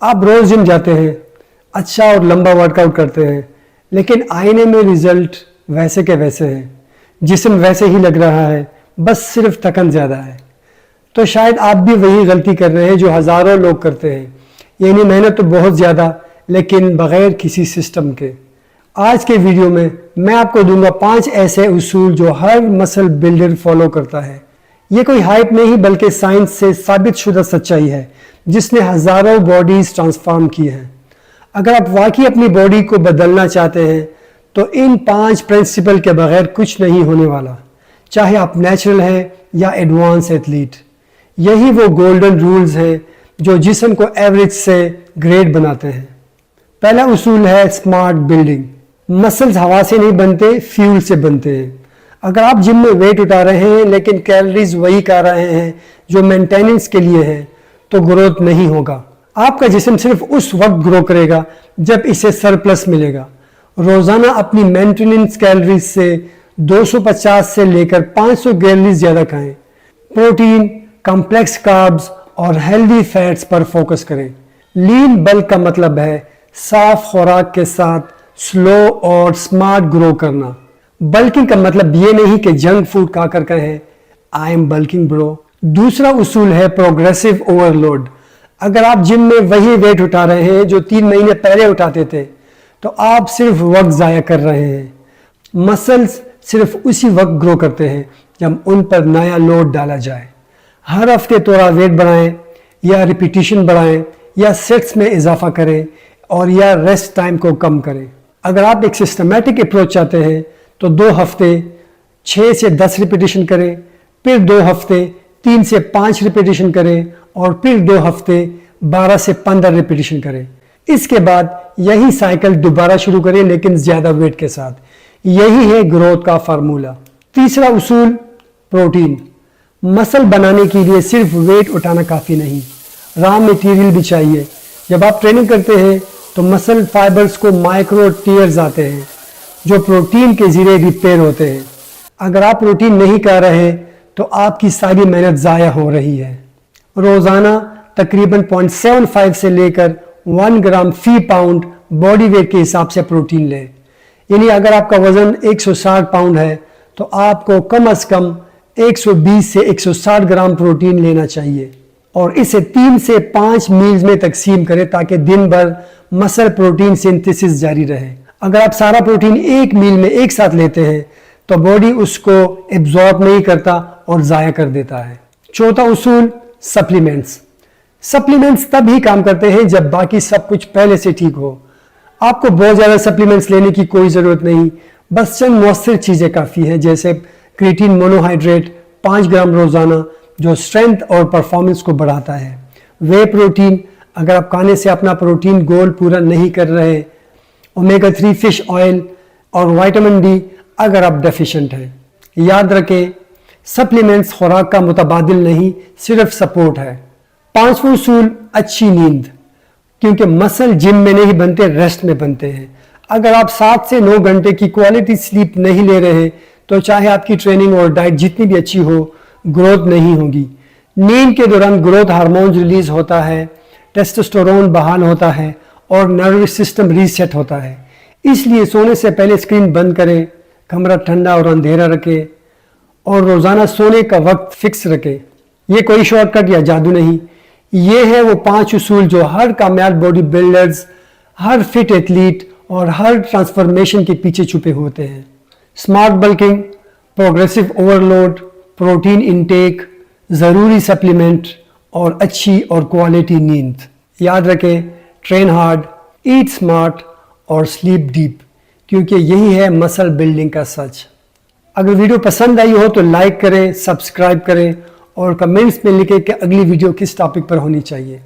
آپ روز جم جاتے ہیں، اچھا اور لمبا ورک آؤٹ کرتے ہیں، لیکن آئینے میں رزلٹ ویسے کے ویسے ہیں، جسم ویسے ہی لگ رہا ہے، بس صرف تھکن زیادہ ہے. تو شاید آپ بھی وہی غلطی کر رہے ہیں جو ہزاروں لوگ کرتے ہیں، یعنی محنت تو بہت زیادہ لیکن بغیر کسی سسٹم کے. آج کے ویڈیو میں آپ کو دوں گا 5 ایسے اصول جو ہر مسل بلڈر فالو کرتا ہے. یہ کوئی ہائپ نہیں بلکہ سائنس سے ثابت شدہ سچائی ہے جس نے ہزاروں باڈیز ٹرانسفارم کی ہیں. اگر آپ واقعی اپنی باڈی کو بدلنا چاہتے ہیں تو ان 5 پرنسپل کے بغیر کچھ نہیں ہونے والا، چاہے آپ نیچرل ہیں یا ایڈوانس ایتھلیٹ. یہی وہ گولڈن رولز ہیں جو جسم کو ایوریج سے گریٹ بناتے ہیں. پہلا اصول ہے اسمارٹ بلڈنگ. مسلز ہوا سے نہیں بنتے، فیول سے بنتے ہیں. اگر آپ جم میں ویٹ اٹھا رہے ہیں لیکن کیلریز وہی کھا رہے ہیں جو مینٹیننس کے لیے ہیں تو گروتھ نہیں ہوگا. آپ کا جسم صرف اس وقت گرو کرے گا جب اسے سرپلس ملے گا. روزانہ اپنی مینٹیننس کیلریز سے 250 سے لے کر 500 کیلریز زیادہ کھائیں. پروٹین، کمپلیکس کاربز اور ہیلدی فیٹس پر فوکس کریں. لین بلک کا مطلب ہے صاف خوراک کے ساتھ سلو اور سمارٹ گرو کرنا. بلکنگ کا مطلب یہ نہیں کہ جنک فوڈ کھا کر کہیں آئی ایم بلکنگ برو. دوسرا اصول ہے پروگریسو اوور لوڈ. اگر آپ جم میں وہی ویٹ اٹھا رہے ہیں جو 3 مہینے پہلے اٹھاتے تھے تو آپ صرف وقت ضائع کر رہے ہیں. مسلز صرف اسی وقت گرو کرتے ہیں جب ان پر نیا لوڈ ڈالا جائے. ہر ہفتے تھوڑا ویٹ بڑھائیں یا ریپیٹیشن بڑھائیں یا سیٹس میں اضافہ کریں اور یا ریسٹ ٹائم کو کم کریں. اگر آپ ایک سسٹمیٹک اپروچ چاہتے ہیں تو 2 ہفتے 6 سے 10 ریپیٹیشن کریں، پھر 2 ہفتے 3 سے 5 ریپیٹیشن کریں اور پھر 2 ہفتے 12 سے 15 ریپیٹیشن کریں. اس کے بعد یہی سائیکل دوبارہ شروع کریں لیکن زیادہ ویٹ کے ساتھ. یہی ہے گروتھ کا فارمولا. تیسرا اصول پروٹین. مسل بنانے کے لیے صرف ویٹ اٹھانا کافی نہیں، را میٹیریل بھی چاہیے. جب آپ ٹریننگ کرتے ہیں تو مسل فائبرز کو مائکرو ٹیئرز آتے ہیں جو پروٹین کے ذریعے ریپیئر ہوتے ہیں. اگر آپ پروٹین نہیں کھا رہے تو آپ کی ساری محنت ضائع ہو رہی ہے. روزانہ تقریباً 0.75 سے لے کر 1 گرام فی پاؤنڈ باڈی ویٹ کے حساب سے پروٹین لیں. یعنی اگر آپ کا وزن 160 پاؤنڈ ہے تو آپ کو کم از کم 120 سے 160 گرام پروٹین لینا چاہیے اور اسے 3 سے 5 میلز میں تقسیم کریں تاکہ دن بھر مسل پروٹین سنتھسس جاری رہے. اگر آپ سارا پروٹین ایک میل میں ایک ساتھ لیتے ہیں تو باڈی اس کو ایبزارب نہیں کرتا اور ضائع کر دیتا ہے. چوتھا اصول سپلیمنٹس. سپلیمنٹس تب ہی کام کرتے ہیں جب باقی سب کچھ پہلے سے ٹھیک ہو. آپ کو بہت زیادہ سپلیمنٹس لینے کی کوئی ضرورت نہیں، بس چند مؤثر چیزیں کافی ہیں جیسے کریٹین مونوہائیڈریٹ 5 گرام روزانہ جو اسٹرینتھ اور پرفارمنس کو بڑھاتا ہے. وے پروٹین اگر آپ کھانے سے اپنا پروٹین گول پورا نہیں کر رہے. اومیگا 3 فش آئل اور وائٹامن ڈی اگر آپ ڈیفیشنٹ ہیں. یاد رکھیں سپلیمنٹس خوراک کا متبادل نہیں، صرف سپورٹ ہے. 5واں اصول اچھی نیند. کیونکہ مسل جم میں نہیں بنتے، ریسٹ میں بنتے ہیں. اگر آپ 7 سے 9 گھنٹے کی کوالٹی سلیپ نہیں لے رہے تو چاہے آپ کی ٹریننگ اور ڈائٹ جتنی بھی اچھی ہو، گروتھ نہیں ہوگی. نیند کے دوران گروتھ ہارمون ریلیز ہوتا ہے، ٹیسٹوسٹیرون بحال ہوتا ہے اور نروس سسٹم ریسیٹ ہوتا ہے. اس لیے سونے سے پہلے اسکرین بند کریں، کمرہ ٹھنڈا اور اندھیرا رکھیں اور روزانہ سونے کا وقت فکس رکھیں. یہ کوئی شارٹ کٹ یا جادو نہیں، یہ ہے وہ 5 اصول جو ہر کامیاب باڈی بلڈرز، ہر فٹ ایتھلیٹ اور ہر ٹرانسفارمیشن کے پیچھے چھپے ہوتے ہیں. Smart bulking, progressive overload protein, پروٹین انٹیک، ضروری سپلیمنٹ اور اچھی اور کوالٹی نیند. یاد رکھیں ٹرین ہارڈ، ایٹ اسمارٹ اور سلیپ ڈیپ، کیونکہ یہی ہے مسل بلڈنگ کا سچ. اگر ویڈیو پسند آئی ہو تو لائک کریں، سبسکرائب کریں اور کمنٹس میں لکھیں کہ اگلی ویڈیو کس ٹاپک پر ہونی چاہیے.